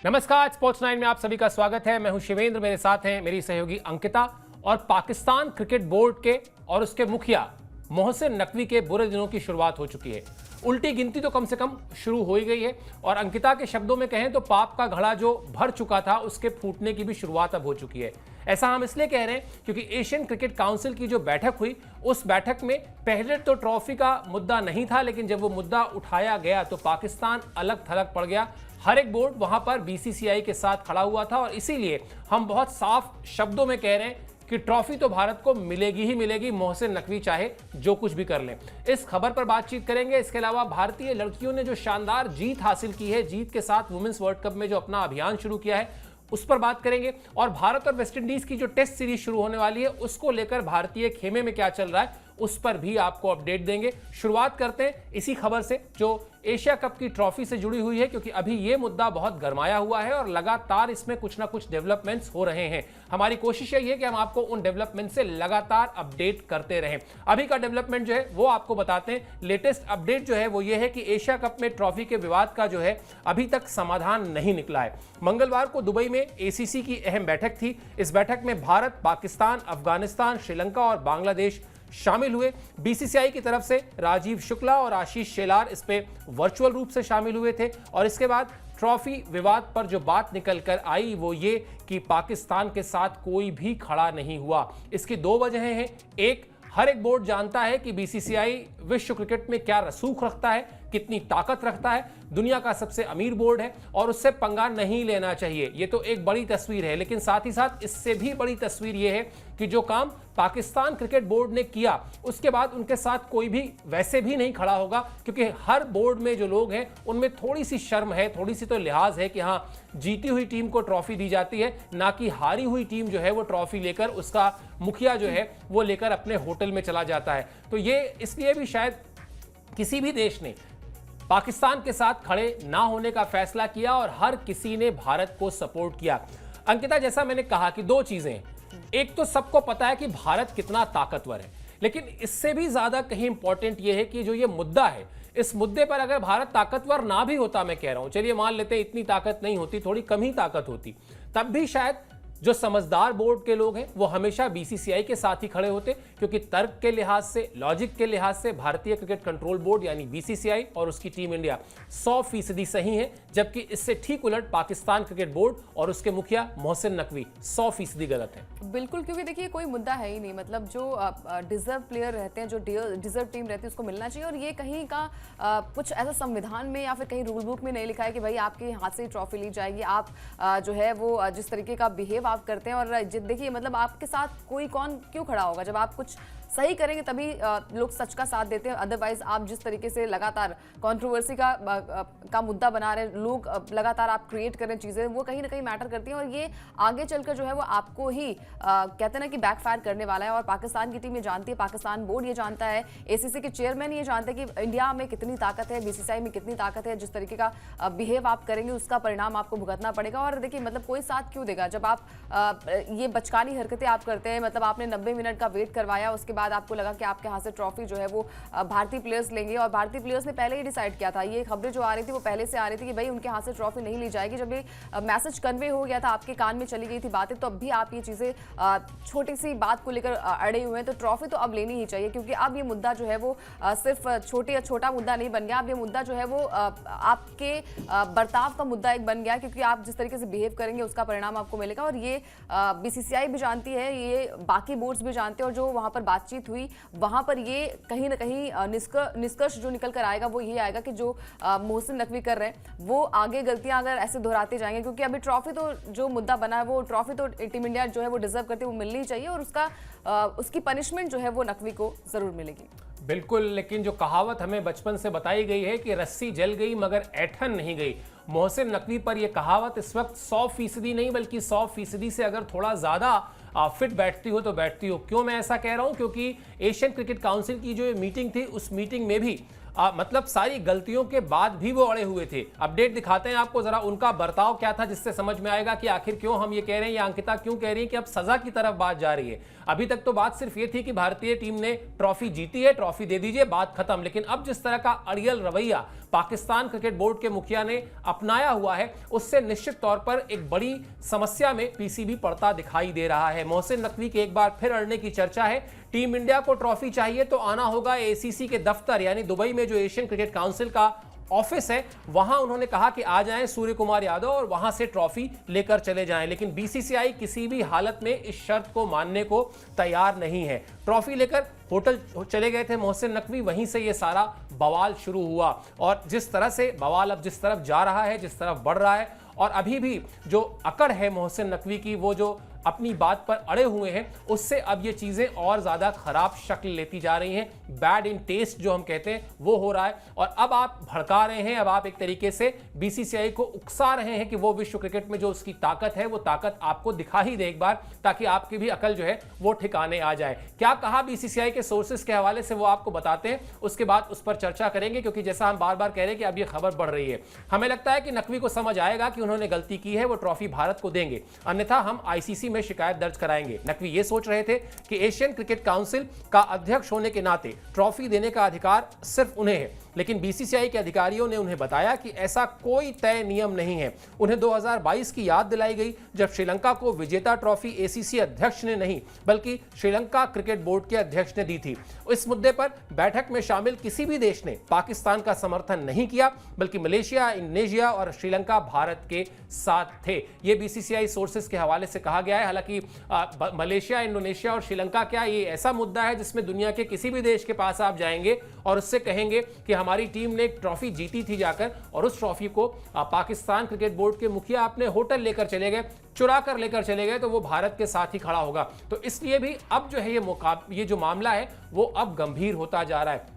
नमस्कार, स्पोर्ट्स 9 में आप सभी का स्वागत है। मैं हूं शिवेंद्र, मेरे साथ हैं मेरी सहयोगी अंकिता। और पाकिस्तान क्रिकेट बोर्ड के और उसके मुखिया मोहसिन नकवी के बुरे दिनों की शुरुआत हो चुकी है। उल्टी गिनती तो कम से कम शुरू हो ही गई है और अंकिता के शब्दों में कहें तो पाप का घड़ा जो भर चुका था उसके फूटने की भी शुरुआत अब हो चुकी है। ऐसा हम इसलिए कह रहे हैं क्योंकि एशियन क्रिकेट काउंसिल की जो बैठक हुई उस बैठक में पहले तो ट्रॉफी का मुद्दा नहीं था, लेकिन जब वो मुद्दा उठाया गया तो पाकिस्तान अलग थलग पड़ गया। हर एक बोर्ड वहां पर बीसीसीआई के साथ खड़ा हुआ था और इसीलिए हम बहुत साफ शब्दों में कह रहे हैं कि ट्रॉफी तो भारत को मिलेगी ही मिलेगी, मोहसिन नकवी चाहे जो कुछ भी कर लें। इस खबर पर बातचीत करेंगे। इसके अलावा भारतीय लड़कियों ने जो शानदार जीत हासिल की है, जीत के साथ वुमेन्स वर्ल्ड कप में जो अपना अभियान शुरू किया है उस पर बात करेंगे। और भारत और वेस्टइंडीज की जो टेस्ट सीरीज शुरू होने वाली है उसको लेकर भारतीय खेमे में क्या चल रहा है उस पर भी आपको अपडेट देंगे। शुरुआत करते हैं इसी खबर से जो एशिया कप की ट्रॉफी से जुड़ी हुई है, क्योंकि अभी यह मुद्दा बहुत गरमाया हुआ है और लगातार इसमें कुछ ना कुछ डेवलपमेंट्स हो रहे हैं। हमारी कोशिश यही है कि हम आपको उन डेवलपमेंट से लगातार अपडेट करते रहें। अभी का डेवलपमेंट जो है वो आपको बताते हैं। लेटेस्ट अपडेट जो है वो ये है कि एशिया कप में ट्रॉफी के विवाद का जो है अभी तक समाधान नहीं निकला है। मंगलवार को दुबई में एसीसी की अहम बैठक थी। इस बैठक में भारत, पाकिस्तान, अफगानिस्तान, श्रीलंका और बांग्लादेश शामिल हुए। बीसीसीआई की तरफ से राजीव शुक्ला और आशीष शेलार इस पे वर्चुअल रूप से शामिल हुए थे। और इसके बाद ट्रॉफी विवाद पर जो बात निकल कर आई वो ये कि पाकिस्तान के साथ कोई भी खड़ा नहीं हुआ। इसकी दो वजहें हैं। एक, हर एक बोर्ड जानता है कि बीसीसीआई विश्व क्रिकेट में क्या रसूख रखता है, कितनी ताकत रखता है, दुनिया का सबसे अमीर बोर्ड है और उससे पंगा नहीं लेना चाहिए। ये तो एक बड़ी तस्वीर है, लेकिन साथ ही साथ इससे भी बड़ी तस्वीर ये है कि जो काम पाकिस्तान क्रिकेट बोर्ड ने किया उसके बाद उनके साथ कोई भी वैसे भी नहीं खड़ा होगा, क्योंकि हर बोर्ड में जो लोग हैं उनमें थोड़ी सी शर्म है, थोड़ी सी तो लिहाज है कि हाँ, जीती हुई टीम को ट्रॉफी दी जाती है, ना कि हारी हुई टीम जो है वो ट्रॉफी लेकर उसका मुखिया जो है वो लेकर अपने होटल में चला जाता है। तो ये इसलिए भी शायद किसी भी देश ने पाकिस्तान के साथ खड़े ना होने का फैसला किया और हर किसी ने भारत को सपोर्ट किया। अंकिता, जैसा मैंने कहा कि दो चीजें, एक तो सबको पता है कि भारत कितना ताकतवर है, लेकिन इससे भी ज्यादा कहीं इंपॉर्टेंट यह है कि जो ये मुद्दा है, इस मुद्दे पर अगर भारत ताकतवर ना भी होता, मैं कह रहा हूं, चलिए मान लेते इतनी ताकत नहीं होती, थोड़ी कम ही ताकत होती, तब भी शायद जो समझदार बोर्ड के लोग हैं वो हमेशा बीसीसीआई के साथ ही खड़े होते, क्योंकि तर्क के लिहाज से, लॉजिक के लिहाज से भारतीय क्रिकेट कंट्रोल बोर्ड यानी बीसीसीआई और उसकी टीम इंडिया 100% सही है, जबकि इससे ठीक उलट पाकिस्तान क्रिकेट बोर्ड और उसके मुखिया मोहसिन नकवी 100% गलत है। बिल्कुल, क्योंकि देखिए कोई मुद्दा है ही नहीं। मतलब जो डिजर्व प्लेयर रहते हैं, जो डिजर्व टीम रहती है, उसको मिलना चाहिए। और ये कहीं का कुछ ऐसा संविधान में या फिर कहीं रूल बुक में नहीं लिखा है कि भाई आपके हाथ से ट्रॉफी ली जाएगी। आप जो है वो जिस तरीके का बिहेव आप करते हैं, और देखिए मतलब आपके साथ कोई कौन क्यों खड़ा होगा, जब आप कुछ सही करेंगे तभी लोग सच का साथ देते हैं। अदरवाइज आप जिस तरीके से लगातार कंट्रोवर्सी का मुद्दा बना रहे हैं, लोग लगातार आप क्रिएट कर रहे हैं चीजें, वो कहीं ना कहीं मैटर करती हैं और ये आगे चलकर जो है वो आपको ही कहते हैं ना कि बैकफायर करने वाला है। और पाकिस्तान की टीम ये जानती है, पाकिस्तान बोर्ड ये जानता है, एसीसी के चेयरमैन ये जानते हैं कि इंडिया में कितनी ताकत है, बीसीसीआई में कितनी ताकत है। जिस तरीके का बिहेव आप करेंगे उसका परिणाम आपको भुगतना पड़ेगा। और देखिए मतलब कोई साथ क्यों देगा जब आप ये बचकानी हरकतें आप करते हैं। मतलब आपने 90 मिनट का वेट करवाया, उसके बाद आपको लगा कि आपके हाथ से ट्रॉफी जो है वो भारतीय प्लेयर्स लेंगे, और भारतीय प्लेयर्स ने पहले ही डिसाइड किया था। ये खबरें जो आ रही थी वो पहले से आ रही थी कि भाई उनके हाथ से ट्रॉफी नहीं ली जाएगी। जब ये मैसेज कन्वे हो गया था, आपके कान में चली गई थी बातें, तो अब भी आप ये चीजें छोटी सी बात को लेकर अड़े हुए हैं। तो ट्रॉफी तो अब लेनी ही चाहिए, क्योंकि अब ये मुद्दा जो है वो सिर्फ छोटा मुद्दा नहीं बन गया। अब ये मुद्दा जो है वो आपके बर्ताव का मुद्दा एक बन गया, क्योंकि आप जिस तरीके से बिहेव करेंगे उसका परिणाम आपको मिलेगा। और ये बीसीसीआई भी जानती है, ये बाकी बोर्ड्स भी जानते हैं, और जो वहां पर बातचीत हुई वहां पर ये कहीं ना कहीं निष्कर्ष जो निकल कर आएगा वो ये आएगा कि जो मोहसिन नकवी कर रहे हैं वो आगे गलतियां अगर ऐसे दोहराते जाएंगे, क्योंकि अभी ट्रॉफी तो जो मुद्दा बना है वो ट्रॉफी तो टीम इंडिया जो है वो डिजर्व करती है, वो मिलनी चाहिए, और उसकी पनिशमेंट जो है वो नकवी को जरूर मिलेगी। बिल्कुल, लेकिन जो कहावत हमें बचपन से बताई गई है कि रस्सी जल गई मगर ऐठन नहीं गई, मोहसिन नकवी पर यह कहावत इस वक्त 100% नहीं बल्कि 100% से अगर थोड़ा ज्यादा फिट बैठती हो तो बैठती हो। क्यों मैं ऐसा कह रहा हूं? क्योंकि एशियन क्रिकेट काउंसिल की जो मीटिंग थी उस मीटिंग में भी मतलब सारी गलतियों के बाद भी वो अड़े हुए थे। अपडेट दिखाते हैं आपको जरा उनका बर्ताव क्या था, जिससे समझ में आएगा कि आखिर क्यों हम ये कह रहे हैं या अंकिता क्यों कह रही है कि अब सजा की तरफ बात जा रही है। अभी तक तो बात सिर्फ ये थी कि भारतीय टीम ने ट्रॉफी जीती है, ट्रॉफी दे दीजिए, बात खत्म। लेकिन अब जिस तरह का अड़ियल रवैया पाकिस्तान क्रिकेट बोर्ड के मुखिया ने अपनाया हुआ है, उससे निश्चित तौर पर एक बड़ी समस्या में पीसीबी पड़ता दिखाई दे रहा है। मोहसिन नकवी के एक बार फिर अड़ने की चर्चा है। टीम इंडिया को ट्रॉफी चाहिए तो आना होगा एसीसी के दफ्तर, यानी दुबई में जो एशियन क्रिकेट काउंसिल का ऑफिस है, वहां उन्होंने कहा कि आ जाएं सूर्य कुमार यादव और वहां से ट्रॉफी लेकर चले जाएं। लेकिन बीसीसीआई किसी भी हालत में इस शर्त को मानने को तैयार नहीं है। ट्रॉफी लेकर होटल चले गए थे मोहसिन नकवी, वहीं से ये सारा बवाल शुरू हुआ। और जिस तरह से बवाल अब जिस तरफ जा रहा है, जिस तरफ बढ़ रहा है, और अभी भी जो अकड़ है मोहसिन नकवी की, वो जो अपनी बात पर अड़े हुए हैं, उससे अब ये चीजें और ज्यादा खराब शक्ल लेती जा रही हैं। बैड इन टेस्ट जो हम कहते हैं वो हो रहा है। और अब आप भड़का रहे हैं, अब आप एक तरीके से बीसीसीआई को उकसा रहे हैं कि वो विश्व क्रिकेट में जो उसकी ताकत है वो ताकत आपको दिखा ही दे एक बार, ताकि आपकी भी अकल जो है वो ठिकाने आ जाए। क्या कहा बीसीसीआई के सोर्सेस के हवाले से वो आपको बताते हैं, उसके बाद उस पर चर्चा करेंगे। क्योंकि जैसा हम बार बार कह रहे हैं कि अब ये खबर बढ़ रही है, हमें लगता है कि नकवी को समझ आएगा कि उन्होंने गलती की है, वो ट्रॉफी भारत को देंगे, अन्यथा हम आईसीसी में शिकायत दर्ज कराएंगे। नकवी ये सोच रहे थे कि एशियन क्रिकेट काउंसिल का अध्यक्ष होने के नाते ट्रॉफी देने का अधिकार सिर्फ उन्हें है, लेकिन बीसीसीआई के अधिकारियों ने उन्हें बताया कि ऐसा कोई तय नियम नहीं है। उन्हें 2022 की याद दिलाई गई, जब श्रीलंका को विजेता ट्रॉफी एसीसी अध्यक्ष ने नहीं बल्कि श्रीलंका क्रिकेट बोर्ड के अध्यक्ष ने दी थी। इस मुद्दे पर बैठक में शामिल किसी भी देश ने पाकिस्तान का समर्थन नहीं किया, बल्कि मलेशिया, इंडोनेशिया और श्रीलंका भारत के साथ थे। ये बीसीसीआई सोर्सेस के हवाले से कहा गया है। हालांकि मलेशिया, इंडोनेशिया और श्रीलंका क्या ये ऐसा मुद्दा है जिसमें दुनिया के किसी भी देश के पास आप जाएंगे और उससे कहेंगे कि हमारी टीम ने एक ट्रॉफी जीती थी जाकर, और उस ट्रॉफी को पाकिस्तान क्रिकेट बोर्ड के मुखिया अपने होटल लेकर चले गए, चुरा कर लेकर चले गए, तो वो भारत के साथ ही खड़ा होगा। तो इसलिए भी अब जो है ये जो मामला है वो अब गंभीर होता जा रहा है।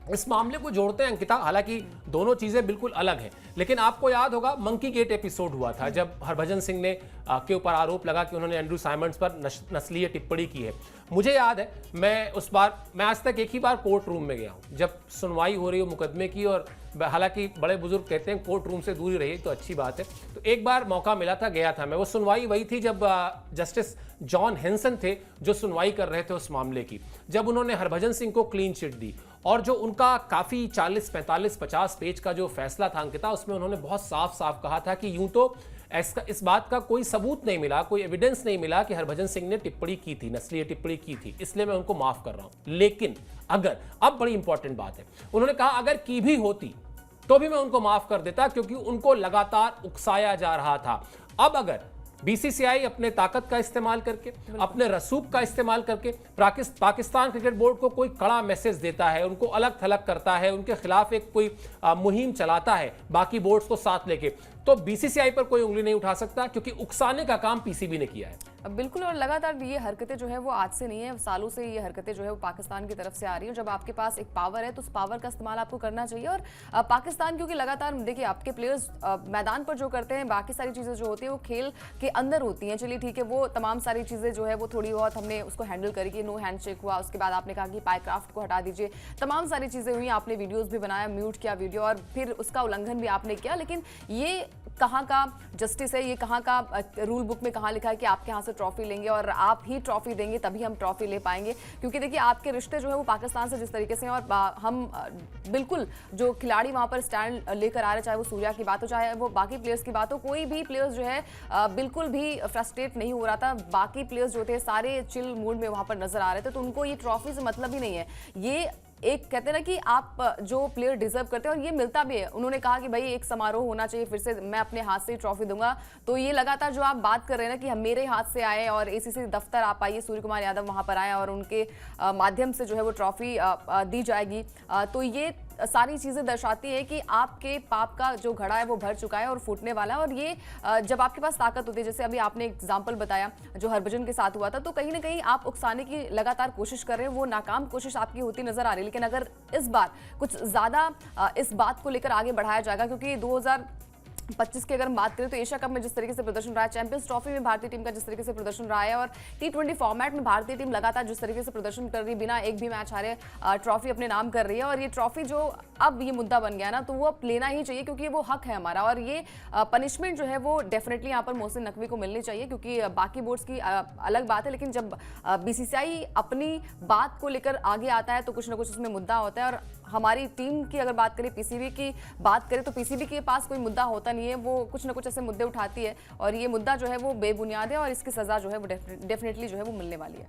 इस मामले को जोड़ते हैं अंकिता, हालांकि दोनों चीजें बिल्कुल अलग हैं, लेकिन आपको याद होगा मंकी गेट एपिसोड हुआ था जब हरभजन सिंह ने के ऊपर आरोप लगा कि उन्होंने एंड्रू साइमंड्स पर नस्लीय टिप्पणी की है। मुझे याद है मैं आज तक एक ही बार कोर्ट रूम में गया हूं, जब सुनवाई हो रही हो मुकदमे की, और हालांकि बड़े बुजुर्ग कहते हैं कोर्ट रूम से दूरी रही तो अच्छी बात है। तो एक बार मौका मिला था, गया था मैं। वो सुनवाई वही थी जब जस्टिस जॉन हेंसन थे जो सुनवाई कर रहे थे उस मामले की, जब उन्होंने हरभजन सिंह को क्लीन चिट दी, और जो उनका काफी 40, 45, 50 पेज का जो फैसला था अंकिता, उसमें उन्होंने बहुत साफ साफ कहा था कि यूं तो इस बात का कोई सबूत नहीं मिला, कोई एविडेंस नहीं मिला कि हरभजन सिंह ने टिप्पणी की थी, नस्लीय टिप्पणी की थी, इसलिए मैं उनको माफ कर रहा हूं। लेकिन अगर, अब बड़ी इंपॉर्टेंट बात है, उन्होंने कहा अगर की भी होती तो भी मैं उनको माफ कर देता, क्योंकि उनको लगातार उकसाया जा रहा था। अब अगर बीसीसीआई अपने ताकत का इस्तेमाल करके, अपने रसूख का इस्तेमाल करके पाकिस्तान क्रिकेट बोर्ड को कोई कड़ा मैसेज देता है, उनको अलग थलग करता है, उनके खिलाफ एक कोई मुहिम चलाता है बाकी बोर्ड्स को साथ लेके, तो बीसीसीआई पर कोई उंगली नहीं उठा सकता, क्योंकि उकसाने का काम पीसीबी ने किया है। बिल्कुल, और लगातार ये हरकतें जो है वो आज से नहीं है, सालों से ये हरकतें जो है वो पाकिस्तान की तरफ से आ रही है। जब आपके पास एक पावर है तो उस पावर का इस्तेमाल आपको करना चाहिए। और पाकिस्तान क्योंकि लगातार देखिए आपके प्लेयर्स मैदान पर जो करते हैं, बाकी सारी चीज़ें जो होती हैं वो खेल के अंदर होती हैं। चलिए ठीक है, वो तमाम सारी चीज़ें जो है वो थोड़ी बहुत हमने उसको हैंडल करी कि नो हैंडशेक हुआ, उसके बाद आपने कहा कि पाईक्राफ्ट को हटा दीजिए, तमाम सारी चीज़ें हुई, आपने वीडियोज़ भी बनाया, म्यूट किया वीडियो, और फिर उसका उल्लंघन भी आपने किया। लेकिन ये कहाँ का जस्टिस है, ये कहाँ का रूल बुक में कहाँ लिखा है कि आपके यहाँ से ट्रॉफी लेंगे और आप ही ट्रॉफी देंगे तभी हम ट्रॉफी ले पाएंगे? क्योंकि देखिए आपके रिश्ते जो है वो पाकिस्तान से जिस तरीके से हैं, और हम बिल्कुल जो खिलाड़ी वहाँ पर स्टैंड लेकर आ रहे, चाहे वो सूर्या की बात हो, चाहे वो बाकी प्लेयर्स की बात हो, कोई भी प्लेयर्स जो है बिल्कुल भी फ्रस्ट्रेट नहीं हो रहा था। बाकी प्लेयर्स जो थे सारे चिल मूड में वहाँ पर नजर आ रहे थे, तो उनको ये ट्रॉफी से मतलब ही नहीं है। ये एक कहते हैं ना कि आप जो प्लेयर डिजर्व करते हैं, और ये मिलता भी है। उन्होंने कहा कि भाई एक समारोह होना चाहिए, फिर से मैं अपने हाथ से ही ट्रॉफी दूंगा। तो ये लगातार जो आप बात कर रहे हैं ना कि हम मेरे हाथ से आए और एसीसी दफ्तर आप आइए, सूर्य कुमार यादव वहां पर आए और उनके माध्यम से जो है वो ट्रॉफी दी जाएगी, तो ये सारी चीज़ें दर्शाती है कि आपके पाप का जो घड़ा है वो भर चुका है और फूटने वाला है। और ये जब आपके पास ताकत होती है, जैसे अभी आपने एग्जाम्पल बताया जो हरभजन के साथ हुआ था, तो कहीं ना कहीं आप उकसाने की लगातार कोशिश कर रहे हैं, वो नाकाम कोशिश आपकी होती नजर आ रही है। लेकिन अगर इस बार कुछ ज़्यादा इस बात को लेकर आगे बढ़ाया जाएगा, क्योंकि 25 की अगर हम बात करें तो एशिया कप में जिस तरीके से प्रदर्शन रहा है, चैंपियंस ट्रॉफी में भारतीय टीम का जिस तरीके से प्रदर्शन रहा है, और T20 फॉर्मेट में भारतीय टीम लगातार जिस तरीके से प्रदर्शन कर रही है, बिना एक भी मैच हारे ट्रॉफी अपने नाम कर रही है। और ये ट्रॉफी जो अब ये मुद्दा बन गया ना, तो वो अब लेना ही चाहिए क्योंकि वो हक है हमारा। और ये पनिशमेंट जो है वो डेफिनेटली यहाँ पर मोहसिन नकवी को मिलनी चाहिए, क्योंकि बाकी बोर्ड्स की अलग बात है, लेकिन जब बीसीसीआई अपनी बात को लेकर आगे आता है तो कुछ ना कुछ उसमें मुद्दा होता है। और हमारी टीम की अगर बात करें, पीसीबी की बात करें, तो पीसीबी के पास कोई मुद्दा होता नहीं है, वो कुछ ना कुछ ऐसे मुद्दे उठाती है और ये मुद्दा जो है वो बेबुनियाद है और इसकी सजा जो है वो डेफिनेटली जो है वो मिलने वाली है।